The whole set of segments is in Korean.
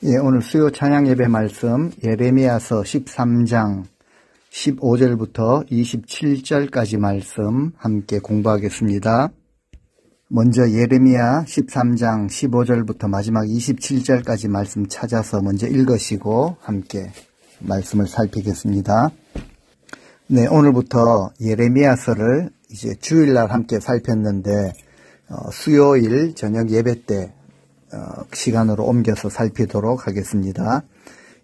예, 오늘 수요 찬양 예배 말씀 예레미야서 13장 15절부터 27절까지 말씀 함께 공부하겠습니다. 먼저 예레미야 13장 15절부터 마지막 27절까지 말씀 찾아서 먼저 읽으시고 함께 말씀을 살피겠습니다. 네, 오늘부터 예레미야서를 이제 주일날 함께 살폈는데 수요일 저녁 예배 때 시간으로 옮겨서 살피도록 하겠습니다.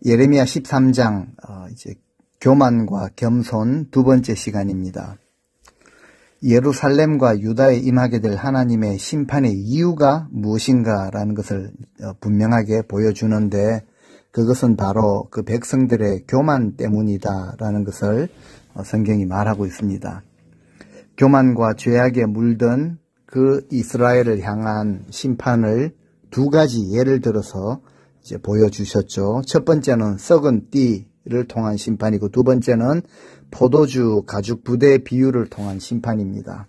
예레미야 13장 이제 교만과 겸손 두 번째 시간입니다. 예루살렘과 유다에 임하게 될 하나님의 심판의 이유가 무엇인가라는 것을 분명하게 보여주는데 그것은 바로 그 백성들의 교만 때문이다라는 것을 성경이 말하고 있습니다. 교만과 죄악에 물든 그 이스라엘을 향한 심판을 두 가지 예를 들어서 이제 보여주셨죠. 첫 번째는 썩은 띠를 통한 심판이고 두 번째는 포도주 가죽 부대의 비유를 통한 심판입니다.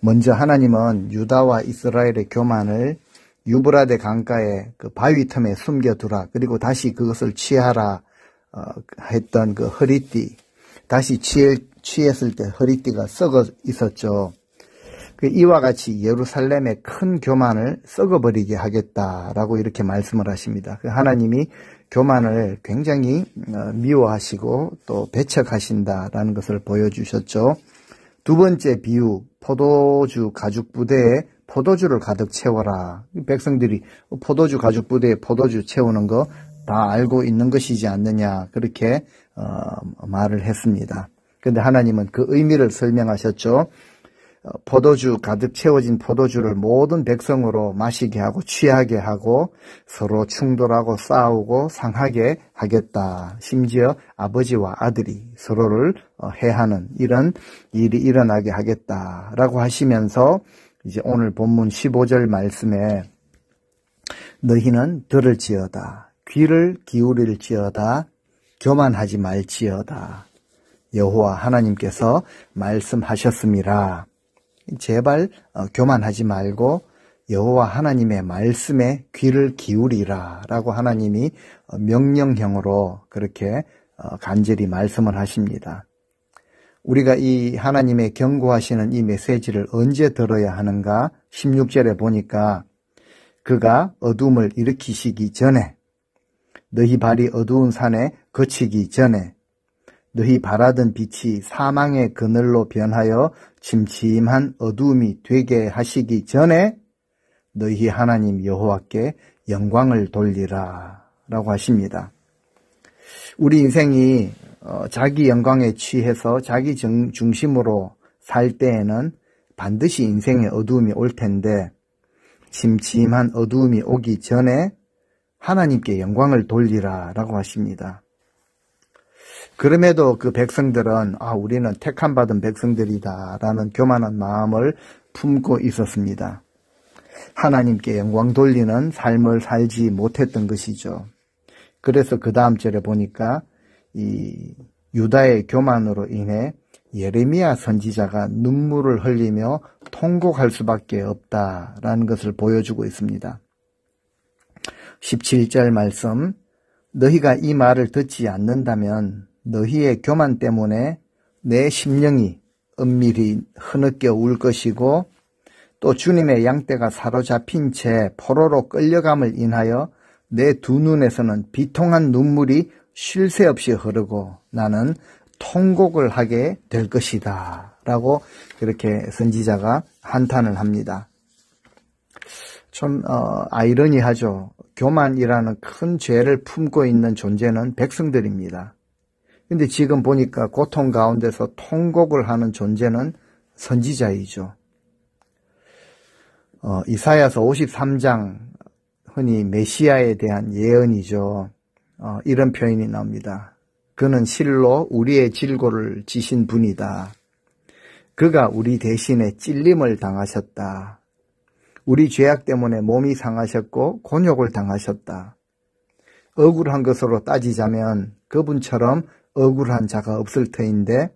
먼저 하나님은 유다와 이스라엘의 교만을 유브라데 강가의 그 바위 틈에 숨겨두라. 그리고 다시 그것을 취하라 했던 그 허리띠. 다시 취했을 때 허리띠가 썩어 있었죠. 이와 같이 예루살렘의 큰 교만을 썩어버리게 하겠다라고 이렇게 말씀을 하십니다. 하나님이 교만을 굉장히 미워하시고 또 배척하신다라는 것을 보여주셨죠. 두 번째 비유, 포도주 가죽 부대에 포도주를 가득 채워라. 백성들이 포도주 가죽 부대에 포도주 채우는 거 다 알고 있는 것이지 않느냐 그렇게 말을 했습니다. 그런데 하나님은 그 의미를 설명하셨죠. 포도주 가득 채워진 포도주를 모든 백성으로 마시게 하고 취하게 하고 서로 충돌하고 싸우고 상하게 하겠다. 심지어 아버지와 아들이 서로를 해하는 이런 일이 일어나게 하겠다라고 하시면서 이제 오늘 본문 15절 말씀에 너희는 들을지어다. 귀를 기울일지어다. 교만하지 말지어다. 여호와 하나님께서 말씀하셨음이라. 제발 교만하지 말고 여호와 하나님의 말씀에 귀를 기울이라 라고 하나님이 명령형으로 그렇게 간절히 말씀을 하십니다. 우리가 이 하나님의 경고하시는 이 메시지를 언제 들어야 하는가? 16절에 보니까 그가 어둠을 일으키시기 전에 너희 발이 어두운 산에 거치기 전에 너희 바라던 빛이 사망의 그늘로 변하여 침침한 어두움이 되게 하시기 전에 너희 하나님 여호와께 영광을 돌리라 라고 하십니다. 우리 인생이 자기 영광에 취해서 자기 중심으로 살 때에는 반드시 인생의 어두움이 올 텐데 침침한 어두움이 오기 전에 하나님께 영광을 돌리라 라고 하십니다. 그럼에도 그 백성들은 우리는 택함 받은 백성들이다 라는 교만한 마음을 품고 있었습니다. 하나님께 영광 돌리는 삶을 살지 못했던 것이죠. 그래서 그 다음 절에 보니까 이 유다의 교만으로 인해 예레미야 선지자가 눈물을 흘리며 통곡할 수밖에 없다라는 것을 보여주고 있습니다. 17절 말씀 너희가 이 말을 듣지 않는다면 너희의 교만 때문에 내 심령이 은밀히 흐느껴 울 것이고 또 주님의 양떼가 사로잡힌 채 포로로 끌려감을 인하여 내 두 눈에서는 비통한 눈물이 쉴 새 없이 흐르고 나는 통곡을 하게 될 것이다 라고 그렇게 선지자가 한탄을 합니다. 좀 아이러니하죠. 교만이라는 큰 죄를 품고 있는 존재는 백성들입니다. 근데 지금 보니까 고통 가운데서 통곡을 하는 존재는 선지자이죠. 이사야서 53장 흔히 메시아에 대한 예언이죠. 이런 표현이 나옵니다. 그는 실로 우리의 질고를 지신 분이다. 그가 우리 대신에 찔림을 당하셨다. 우리 죄악 때문에 몸이 상하셨고 곤욕을 당하셨다. 억울한 것으로 따지자면 그분처럼 억울한 자가 없을 터인데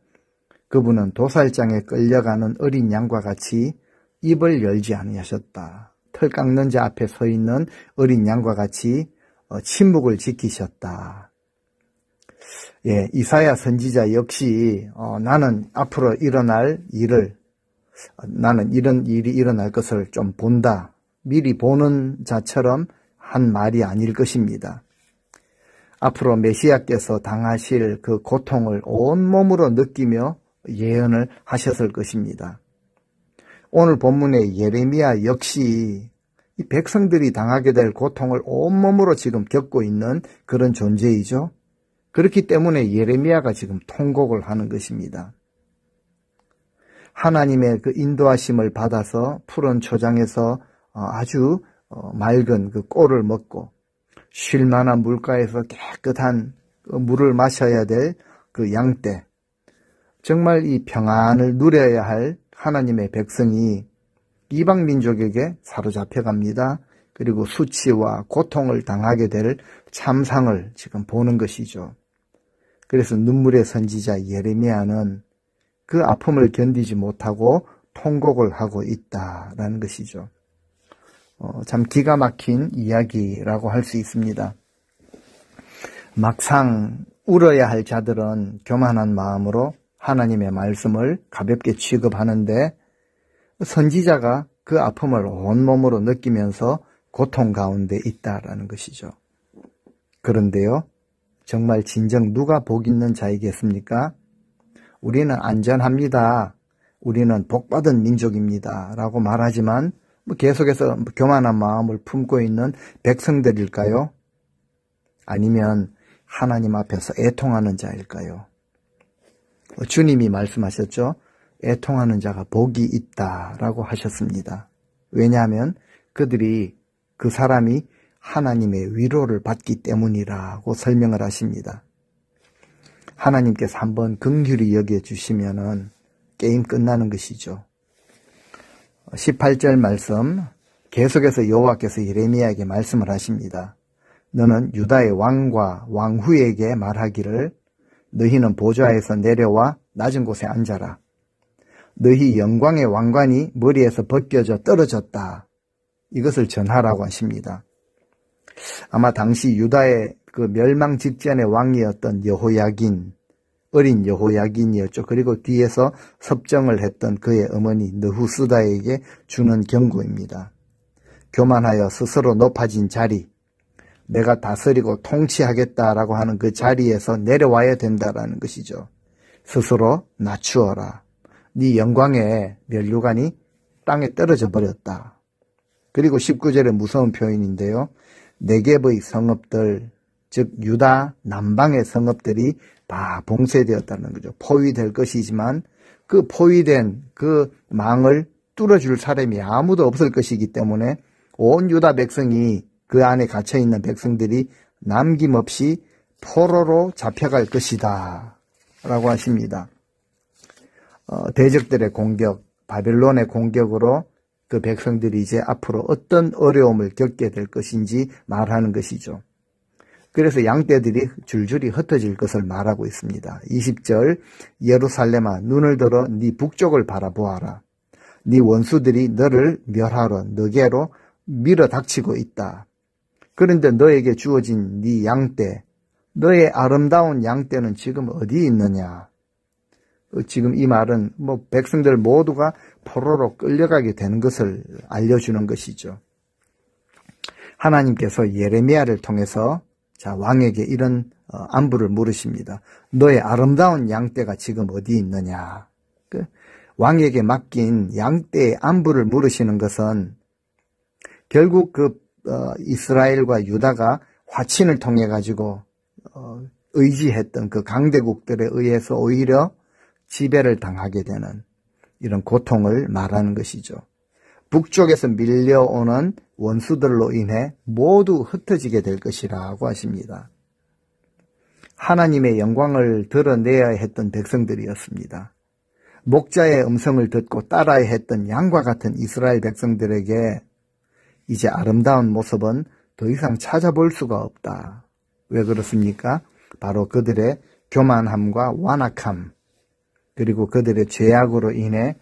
그분은 도살장에 끌려가는 어린 양과 같이 입을 열지 아니하셨다. 털 깎는 자 앞에 서 있는 어린 양과 같이 침묵을 지키셨다. 예, 이사야 선지자 역시 나는 앞으로 일어날 일을, 나는 이런 일이 일어날 것을 좀 본다, 미리 보는 자처럼 한 말이 아닐 것입니다. 앞으로 메시아께서 당하실 그 고통을 온몸으로 느끼며 예언을 하셨을 것입니다. 오늘 본문의 예레미야 역시 이 백성들이 당하게 될 고통을 온몸으로 지금 겪고 있는 그런 존재이죠. 그렇기 때문에 예레미야가 지금 통곡을 하는 것입니다. 하나님의 그 인도하심을 받아서 푸른 초장에서 아주 맑은 그 꼴을 먹고 쉴 만한 물가에서 깨끗한 물을 마셔야 될 그 양떼, 정말 이 평안을 누려야 할 하나님의 백성이 이방 민족에게 사로잡혀갑니다. 그리고 수치와 고통을 당하게 될 참상을 지금 보는 것이죠. 그래서 눈물의 선지자 예레미야는 그 아픔을 견디지 못하고 통곡을 하고 있다라는 것이죠. 참 기가 막힌 이야기라고 할 수 있습니다. 막상 울어야 할 자들은 교만한 마음으로 하나님의 말씀을 가볍게 취급하는데 선지자가 그 아픔을 온몸으로 느끼면서 고통 가운데 있다라는 것이죠. 그런데요, 정말 진정 누가 복 있는 자이겠습니까? 우리는 안전합니다. 우리는 복받은 민족입니다. 라고 말하지만 계속해서 교만한 마음을 품고 있는 백성들일까요? 아니면 하나님 앞에서 애통하는 자일까요? 주님이 말씀하셨죠. 애통하는 자가 복이 있다라고 하셨습니다. 왜냐하면 그 사람이 하나님의 위로를 받기 때문이라고 설명을 하십니다. 하나님께서 한번 긍휼히 여겨주시면은 게임 끝나는 것이죠. 18절 말씀 계속해서 여호와께서 예레미야에게 말씀을 하십니다. 너는 유다의 왕과 왕후에게 말하기를 너희는 보좌에서 내려와 낮은 곳에 앉아라. 너희 영광의 왕관이 머리에서 벗겨져 떨어졌다. 이것을 전하라고 하십니다. 아마 당시 유다의 그 멸망 직전의 왕이었던 여호야긴, 어린 여호야긴이었죠. 그리고 뒤에서 섭정을 했던 그의 어머니 느후스다에게 주는 경고입니다. 교만하여 스스로 높아진 자리, 내가 다스리고 통치하겠다라고 하는 그 자리에서 내려와야 된다라는 것이죠. 스스로 낮추어라. 네 영광의 면류관이 땅에 떨어져 버렸다. 그리고 19절의 무서운 표현인데요. 네겝의 성읍들, 즉 유다 남방의 성읍들이 다 봉쇄되었다는 거죠. 포위될 것이지만 그 포위된 그 망을 뚫어줄 사람이 아무도 없을 것이기 때문에 온 유다 백성이 그 안에 갇혀있는 백성들이 남김없이 포로로 잡혀갈 것이다 라고 하십니다. 대적들의 공격, 바벨론의 공격으로 그 백성들이 이제 앞으로 어떤 어려움을 겪게 될 것인지 말하는 것이죠. 그래서 양떼들이 줄줄이 흩어질 것을 말하고 있습니다. 20절 예루살렘아 눈을 들어 네 북쪽을 바라보아라. 네 원수들이 너를 멸하러 너게로 밀어 닥치고 있다. 그런데 너에게 주어진 네 양떼, 너의 아름다운 양떼는 지금 어디 있느냐? 지금 이 말은 백성들 모두가 포로로 끌려가게 되는 것을 알려주는 것이죠. 하나님께서 예레미야를 통해서 왕에게 이런 안부를 물으십니다. 너의 아름다운 양떼가 지금 어디 있느냐? 왕에게 맡긴 양떼의 안부를 물으시는 것은 결국 이스라엘과 유다가 화친을 통해 가지고 의지했던 그 강대국들에 의해서 오히려 지배를 당하게 되는 이런 고통을 말하는 것이죠. 북쪽에서 밀려오는 원수들로 인해 모두 흩어지게 될 것이라고 하십니다. 하나님의 영광을 드러내야 했던 백성들이었습니다. 목자의 음성을 듣고 따라야 했던 양과 같은 이스라엘 백성들에게 이제 아름다운 모습은 더 이상 찾아볼 수가 없다. 왜 그렇습니까? 바로 그들의 교만함과 완악함, 그리고 그들의 죄악으로 인해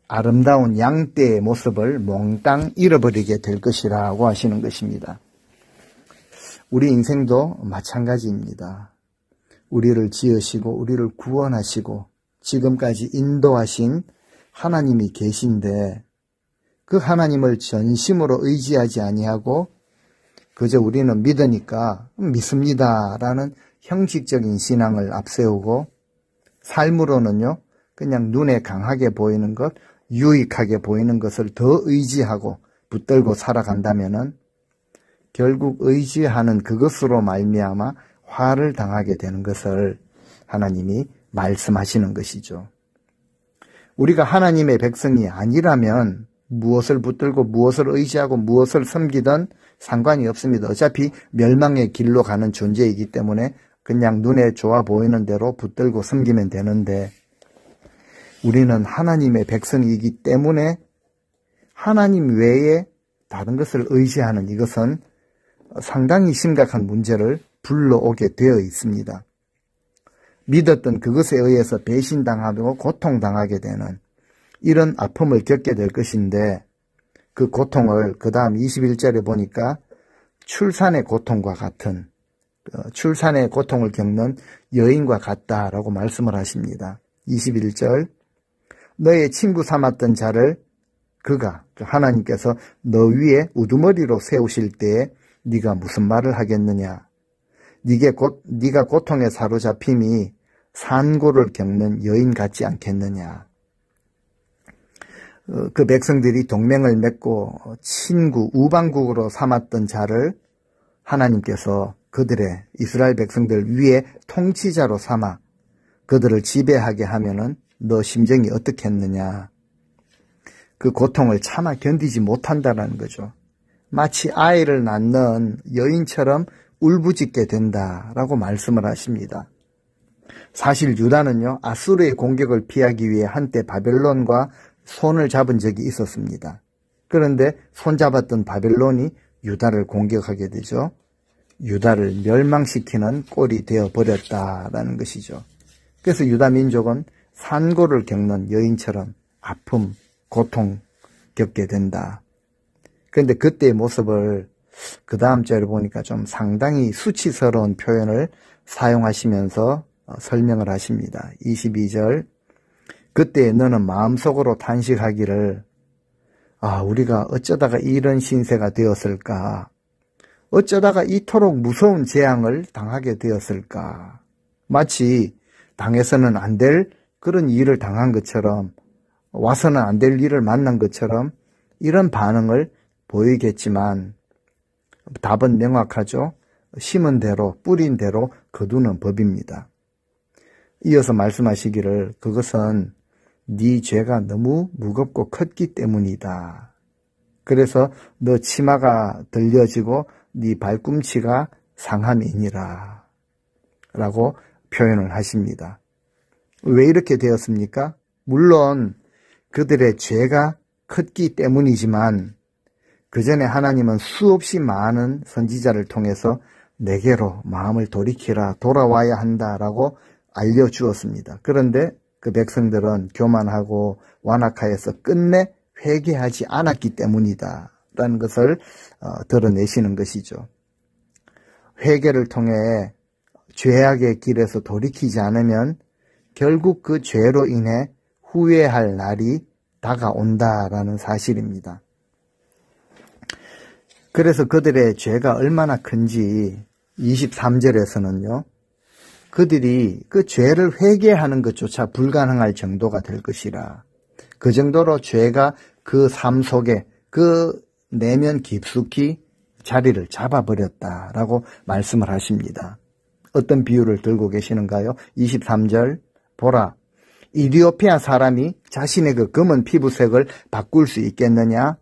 아름다운 양떼의 모습을 몽땅 잃어버리게 될 것이라고 하시는 것입니다. 우리 인생도 마찬가지입니다. 우리를 지으시고 우리를 구원하시고 지금까지 인도하신 하나님이 계신데 그 하나님을 전심으로 의지하지 아니하고 그저 우리는 믿으니까 믿습니다라는 형식적인 신앙을 앞세우고 삶으로는요, 그냥 눈에 강하게 보이는 것, 유익하게 보이는 것을 더 의지하고 붙들고 살아간다면은 결국 의지하는 그것으로 말미암아 화를 당하게 되는 것을 하나님이 말씀하시는 것이죠. 우리가 하나님의 백성이 아니라면 무엇을 붙들고 무엇을 의지하고 무엇을 섬기든 상관이 없습니다. 어차피 멸망의 길로 가는 존재이기 때문에 그냥 눈에 좋아 보이는 대로 붙들고 섬기면 되는데 우리는 하나님의 백성이기 때문에 하나님 외에 다른 것을 의지하는 이것은 상당히 심각한 문제를 불러오게 되어 있습니다. 믿었던 그것에 의해서 배신당하고 고통당하게 되는 이런 아픔을 겪게 될 것인데 그 고통을 그 다음 21절에 보니까 출산의 고통과 같은 출산의 고통을 겪는 여인과 같다라고 말씀을 하십니다. 21절 너의 친구 삼았던 자를 그가 하나님께서 너 위에 우두머리로 세우실 때에 네가 무슨 말을 하겠느냐. 네가 고통에 사로잡힘이 산고를 겪는 여인 같지 않겠느냐. 그 백성들이 동맹을 맺고 친구 우방국으로 삼았던 자를 하나님께서 그들의 이스라엘 백성들 위에 통치자로 삼아 그들을 지배하게 하면은 너 심정이 어떻겠느냐. 그 고통을 차마 견디지 못한다는 거죠. 마치 아이를 낳는 여인처럼 울부짖게 된다라고 말씀을 하십니다. 사실 유다는요, 아수르의 공격을 피하기 위해 한때 바벨론과 손을 잡은 적이 있었습니다. 그런데 손잡았던 바벨론이 유다를 공격하게 되죠. 유다를 멸망시키는 꼴이 되어버렸다라는 것이죠. 그래서 유다 민족은 산고를 겪는 여인처럼 아픔, 고통 겪게 된다. 그런데 그때의 모습을 그 다음 절에 보니까 좀 상당히 수치스러운 표현을 사용하시면서 설명을 하십니다. 22절 그때 너는 마음속으로 탄식하기를 우리가 어쩌다가 이런 신세가 되었을까? 어쩌다가 이토록 무서운 재앙을 당하게 되었을까? 마치 당해서는 안 될 그런 일을 당한 것처럼 와서는 안 될 일을 만난 것처럼 이런 반응을 보이겠지만 답은 명확하죠. 심은 대로 뿌린 대로 거두는 법입니다. 이어서 말씀하시기를 그것은 네 죄가 너무 무겁고 컸기 때문이다. 그래서 너 치마가 들려지고 네 발꿈치가 상함이니라 라고 표현을 하십니다. 왜 이렇게 되었습니까? 물론 그들의 죄가 컸기 때문이지만 그 전에 하나님은 수없이 많은 선지자를 통해서 내게로 마음을 돌이키라 돌아와야 한다라고 알려주었습니다. 그런데 그 백성들은 교만하고 완악하여서 끝내 회개하지 않았기 때문이다 라는 것을 드러내시는 것이죠. 회개를 통해 죄악의 길에서 돌이키지 않으면 결국 그 죄로 인해 후회할 날이 다가온다라는 사실입니다. 그래서 그들의 죄가 얼마나 큰지 23절에서는요. 그들이 그 죄를 회개하는 것조차 불가능할 정도가 될 것이라. 그 정도로 죄가 그 삶 속에 그 내면 깊숙이 자리를 잡아버렸다라고 말씀을 하십니다. 어떤 비유를 들고 계시는가요? 23절 보라. 이디오피아 사람이 자신의 그 검은 피부색을 바꿀 수 있겠느냐?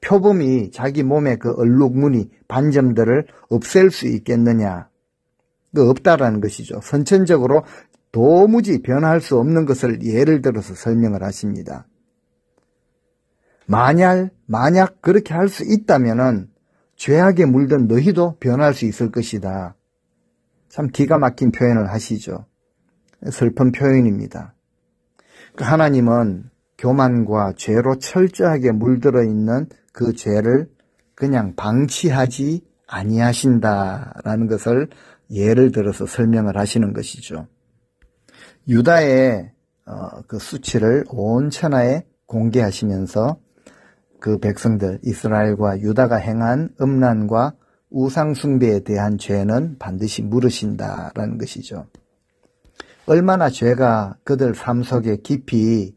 표범이 자기 몸의 그 얼룩무늬, 반점들을 없앨 수 있겠느냐? 그 없다라는 것이죠. 선천적으로 도무지 변할 수 없는 것을 예를 들어서 설명을 하십니다. 만약 그렇게 할 수 있다면은 죄악에 물든 너희도 변할 수 있을 것이다. 참 기가 막힌 표현을 하시죠. 슬픈 표현입니다. 하나님은 교만과 죄로 철저하게 물들어 있는 그 죄를 그냥 방치하지 아니하신다라는 것을 예를 들어서 설명을 하시는 것이죠. 유다의 그 수치를 온 천하에 공개하시면서 그 백성들 이스라엘과 유다가 행한 음란과 우상숭배에 대한 죄는 반드시 물으신다라는 것이죠. 얼마나 죄가 그들 삶 속에 깊이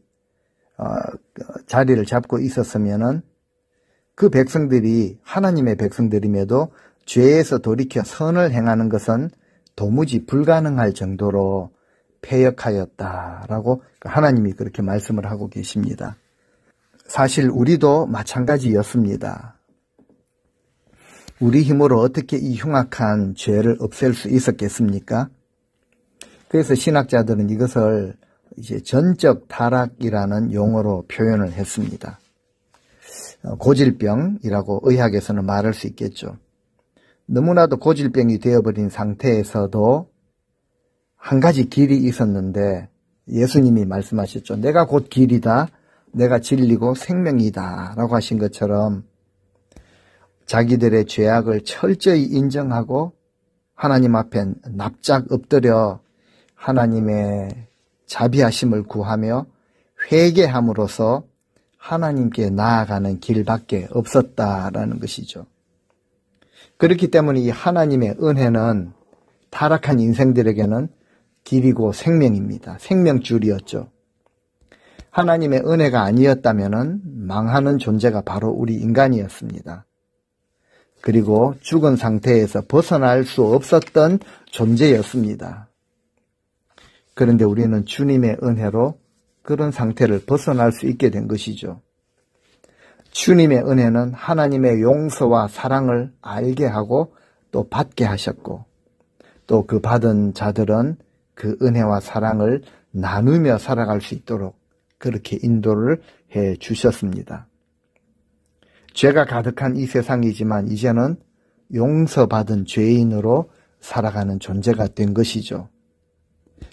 자리를 잡고 있었으면은 그 백성들이 하나님의 백성들임에도 죄에서 돌이켜 선을 행하는 것은 도무지 불가능할 정도로 패역하였다라고 하나님이 그렇게 말씀을 하고 계십니다. 사실 우리도 마찬가지였습니다. 우리 힘으로 어떻게 이 흉악한 죄를 없앨 수 있었겠습니까? 그래서 신학자들은 이것을 이제 전적 타락이라는 용어로 표현을 했습니다. 고질병이라고 의학에서는 말할 수 있겠죠. 너무나도 고질병이 되어버린 상태에서도 한 가지 길이 있었는데 예수님이 말씀하셨죠. 내가 곧 길이다. 내가 진리고 생명이다 라고 하신 것처럼 자기들의 죄악을 철저히 인정하고 하나님 앞에 납작 엎드려 하나님의 자비하심을 구하며 회개함으로써 하나님께 나아가는 길밖에 없었다라는 것이죠. 그렇기 때문에 이 하나님의 은혜는 타락한 인생들에게는 길이고 생명입니다. 생명줄이었죠. 하나님의 은혜가 아니었다면 망하는 존재가 바로 우리 인간이었습니다. 그리고 죽은 상태에서 벗어날 수 없었던 존재였습니다. 그런데 우리는 주님의 은혜로 그런 상태를 벗어날 수 있게 된 것이죠. 주님의 은혜는 하나님의 용서와 사랑을 알게 하고 또 받게 하셨고 또 그 받은 자들은 그 은혜와 사랑을 나누며 살아갈 수 있도록 그렇게 인도를 해 주셨습니다. 죄가 가득한 이 세상이지만 이제는 용서받은 죄인으로 살아가는 존재가 된 것이죠.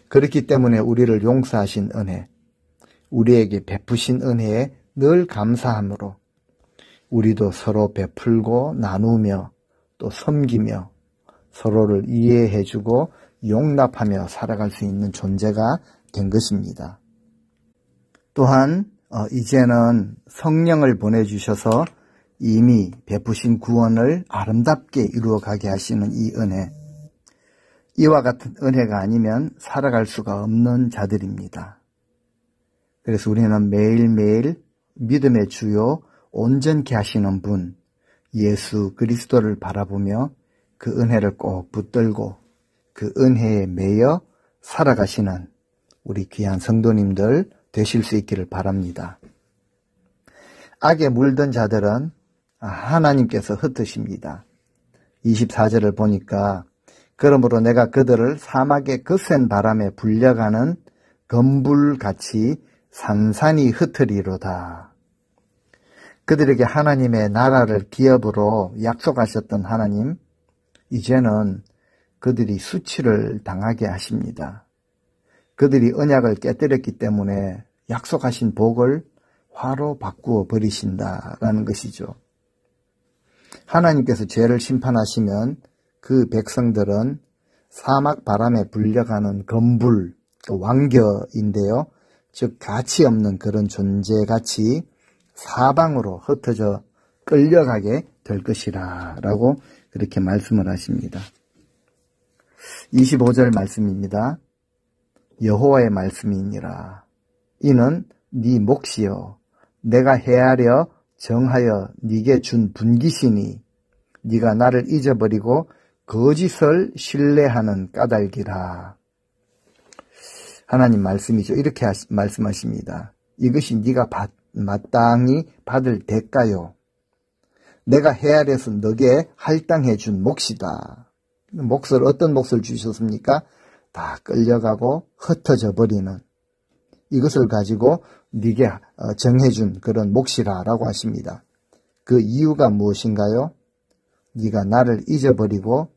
그렇기 때문에 우리를 용서하신 은혜, 우리에게 베푸신 은혜에 늘 감사함으로 우리도 서로 베풀고 나누며 또 섬기며 서로를 이해해주고 용납하며 살아갈 수 있는 존재가 된 것입니다. 또한 이제는 성령을 보내주셔서 이미 베푸신 구원을 아름답게 이루어가게 하시는 이 은혜, 이와 같은 은혜가 아니면 살아갈 수가 없는 자들입니다. 그래서 우리는 매일매일 믿음의 주요 온전케 하시는 분 예수 그리스도를 바라보며 그 은혜를 꼭 붙들고 그 은혜에 매여 살아가시는 우리 귀한 성도님들 되실 수 있기를 바랍니다. 악에 물든 자들은 하나님께서 흩으십니다. 24절을 보니까 그러므로 내가 그들을 사막의 거센 바람에 불려가는 검불같이 산산이 흩으리로다. 그들에게 하나님의 나라를 기업으로 약속하셨던 하나님, 이제는 그들이 수치를 당하게 하십니다. 그들이 언약을 깨뜨렸기 때문에 약속하신 복을 화로 바꾸어 버리신다라는 것이죠. 하나님께서 죄를 심판하시면 그 백성들은 사막 바람에 불려가는 검불, 왕겨인데요. 즉 가치 없는 그런 존재같이 사방으로 흩어져 끌려가게 될 것이라 라고 그렇게 말씀을 하십니다. 25절 말씀입니다. 여호와의 말씀이니라. 이는 네 몫이요 내가 헤아려 정하여 네게 준 분깃이니 네가 나를 잊어버리고 거짓을 신뢰하는 까닭이라. 하나님 말씀이죠. 이렇게 말씀하십니다. 이것이 네가 마땅히 받을 대가요. 내가 헤아려서 너게 할당해 준 몫이다. 몫을 어떤 몫을 주셨습니까? 다 끌려가고 흩어져 버리는 이것을 가지고 네게 정해준 그런 몫이라고 하십니다. 그 이유가 무엇인가요? 네가 나를 잊어버리고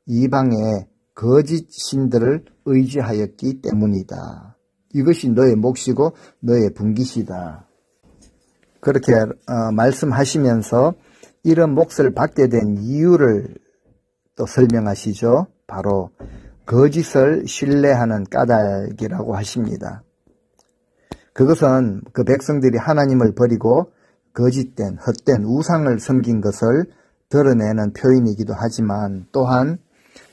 이방의 거짓 신들을 의지하였기 때문이다. 이것이 너의 몫이고 너의 분깃이다. 그렇게 말씀하시면서 이런 몫을 받게 된 이유를 또 설명하시죠. 바로 거짓을 신뢰하는 까닭이라고 하십니다. 그것은 그 백성들이 하나님을 버리고 거짓된 헛된 우상을 섬긴 것을 드러내는 표현이기도 하지만 또한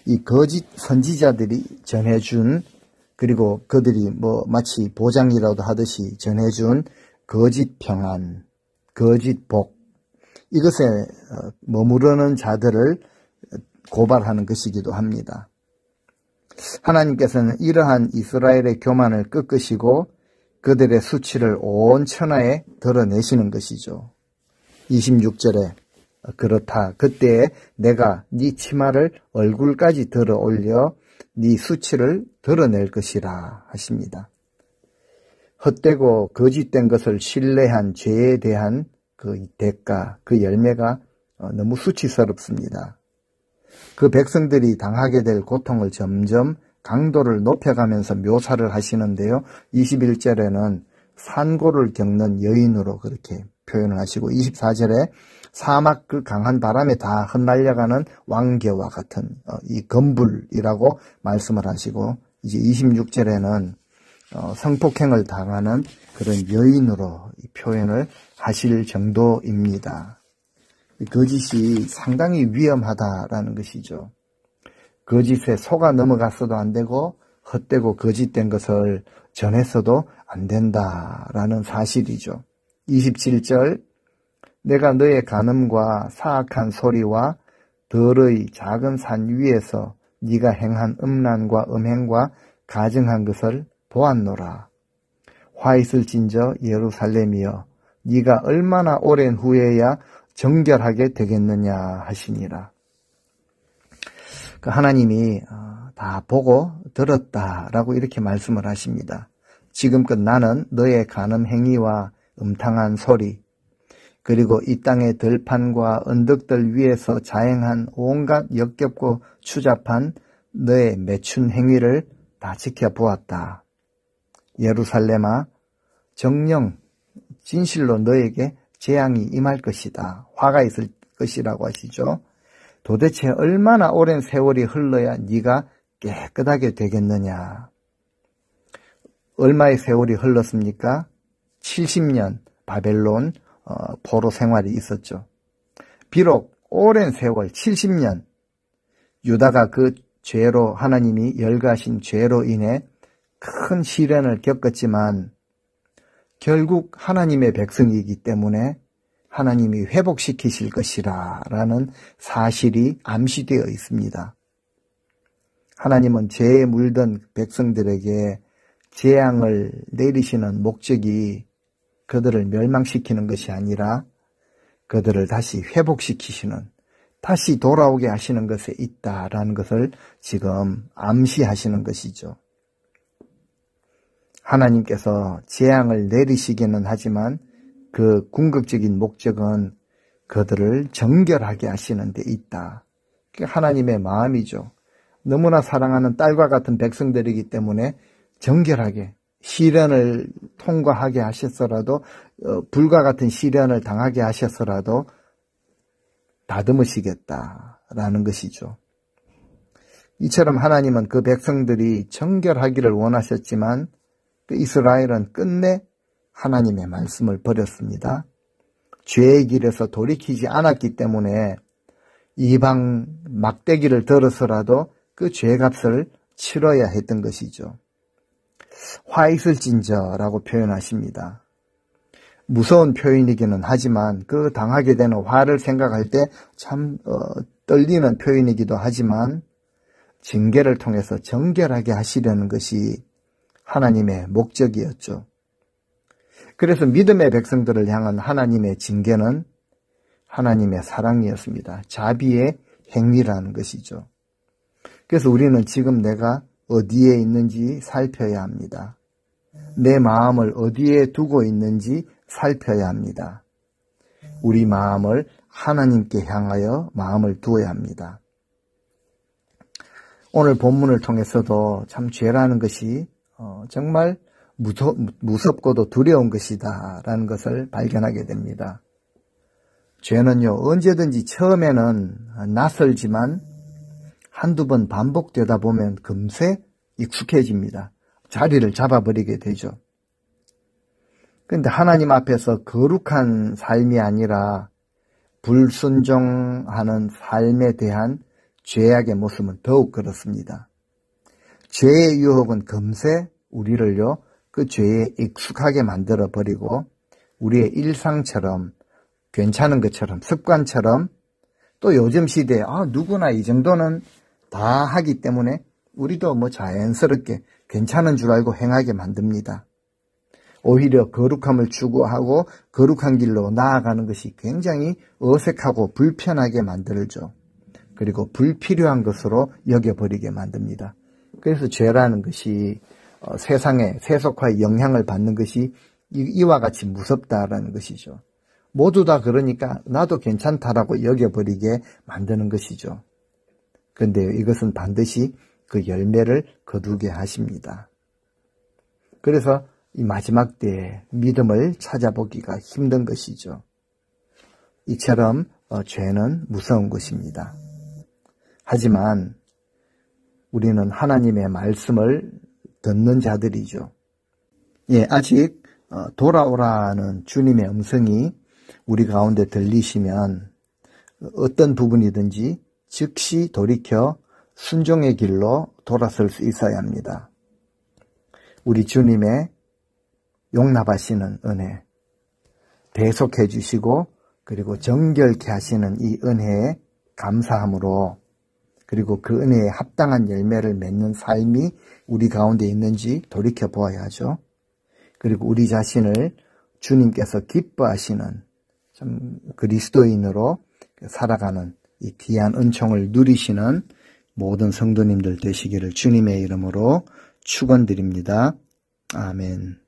이 거짓 선지자들이 전해준, 그리고 그들이 마치 보장이라도 하듯이 전해준 거짓 평안, 거짓 복, 이것에 머무르는 자들을 고발하는 것이기도 합니다. 하나님께서는 이러한 이스라엘의 교만을 꺾으시고 그들의 수치를 온 천하에 드러내시는 것이죠. 26절에 그렇다. 그때에 내가 네 치마를 얼굴까지 들어 올려 네 수치를 드러낼 것이라 하십니다. 헛되고 거짓된 것을 신뢰한 죄에 대한 그 대가, 그 열매가 너무 수치스럽습니다. 그 백성들이 당하게 될 고통을 점점 강도를 높여가면서 묘사를 하시는데요. 21절에는 산고를 겪는 여인으로 그렇게 표현을 하시고 24절에 사막 그 강한 바람에 다 흩날려가는 왕개와 같은 이 검불이라고 말씀을 하시고 이제 26절에는 성폭행을 당하는 그런 여인으로 표현을 하실 정도입니다. 거짓이 상당히 위험하다라는 것이죠. 거짓에 속아 넘어갔어도 안 되고 헛되고 거짓된 것을 전했어도 안 된다라는 사실이죠. 27절 내가 너의 간음과 사악한 소리와 덜의 작은 산 위에서 네가 행한 음란과 음행과 가증한 것을 보았노라. 화 있을진저 예루살렘이여 네가 얼마나 오랜 후에야 정결하게 되겠느냐 하시니라. 하나님이 다 보고 들었다라고 이렇게 말씀을 하십니다. 지금껏 나는 너의 간음 행위와 음탕한 소리, 그리고 이 땅의 들판과 언덕들 위에서 자행한 온갖 역겹고 추잡한 너의 매춘 행위를 다 지켜보았다. 예루살렘아, 정녕 진실로 너에게 재앙이 임할 것이다. 화가 있을 것이라고 하시죠. 도대체 얼마나 오랜 세월이 흘러야 네가 깨끗하게 되겠느냐. 얼마의 세월이 흘렀습니까? 70년 바벨론 포로 생활이 있었죠. 비록 오랜 세월 70년 유다가 그 죄로 하나님이 열거하신 죄로 인해 큰 시련을 겪었지만 결국 하나님의 백성이기 때문에 하나님이 회복시키실 것이라 라는 사실이 암시되어 있습니다. 하나님은 죄에 물든 백성들에게 재앙을 내리시는 목적이 그들을 멸망시키는 것이 아니라 그들을 다시 회복시키시는, 다시 돌아오게 하시는 것에 있다라는 것을 지금 암시하시는 것이죠. 하나님께서 재앙을 내리시기는 하지만 그 궁극적인 목적은 그들을 정결하게 하시는 데 있다. 그게 하나님의 마음이죠. 너무나 사랑하는 딸과 같은 백성들이기 때문에 정결하게 시련을 통과하게 하셨더라도 불과 같은 시련을 당하게 하셨더라도 다듬으시겠다라는 것이죠. 이처럼 하나님은 그 백성들이 정결하기를 원하셨지만 그 이스라엘은 끝내 하나님의 말씀을 버렸습니다. 죄의 길에서 돌이키지 않았기 때문에 이방 막대기를 들어서라도 그 죄값을 치러야 했던 것이죠. 화 있을진저라고 표현하십니다. 무서운 표현이기는 하지만 그 당하게 되는 화를 생각할 때 참 떨리는 표현이기도 하지만 징계를 통해서 정결하게 하시려는 것이 하나님의 목적이었죠. 그래서 믿음의 백성들을 향한 하나님의 징계는 하나님의 사랑이었습니다. 자비의 행위라는 것이죠. 그래서 우리는 지금 내가 어디에 있는지 살펴야 합니다. 내 마음을 어디에 두고 있는지 살펴야 합니다. 우리 마음을 하나님께 향하여 마음을 두어야 합니다. 오늘 본문을 통해서도 참 죄라는 것이 정말 무섭고도 두려운 것이다 라는 것을 발견하게 됩니다. 죄는요, 언제든지 처음에는 낯설지만 한두 번 반복되다 보면 금세 익숙해집니다. 자리를 잡아버리게 되죠. 그런데 하나님 앞에서 거룩한 삶이 아니라 불순종하는 삶에 대한 죄악의 모습은 더욱 그렇습니다. 죄의 유혹은 금세 우리를요, 그 죄에 익숙하게 만들어버리고 우리의 일상처럼, 괜찮은 것처럼, 습관처럼, 또 요즘 시대에 누구나 이 정도는 다 하기 때문에 우리도 자연스럽게 괜찮은 줄 알고 행하게 만듭니다. 오히려 거룩함을 추구하고 거룩한 길로 나아가는 것이 굉장히 어색하고 불편하게 만들죠. 그리고 불필요한 것으로 여겨버리게 만듭니다. 그래서 죄라는 것이 세상의 세속화에 영향을 받는 것이 이와 같이 무섭다라는 것이죠. 모두 다 그러니까 나도 괜찮다라고 여겨버리게 만드는 것이죠. 그런데 이것은 반드시 그 열매를 거두게 하십니다. 그래서 이 마지막 때에 믿음을 찾아보기가 힘든 것이죠. 이처럼 죄는 무서운 것입니다. 하지만 우리는 하나님의 말씀을 듣는 자들이죠. 아직 돌아오라는 주님의 음성이 우리 가운데 들리시면 어떤 부분이든지 즉시 돌이켜 순종의 길로 돌아설 수 있어야 합니다. 우리 주님의 용납하시는 은혜, 대속해 주시고 그리고 정결케 하시는 이 은혜에 감사함으로, 그리고 그 은혜에 합당한 열매를 맺는 삶이 우리 가운데 있는지 돌이켜 보아야 하죠. 그리고 우리 자신을 주님께서 기뻐하시는 참 그리스도인으로 살아가는 이 귀한 은총을 누리시는 모든 성도님들 되시기를 주님의 이름으로 축원드립니다. 아멘.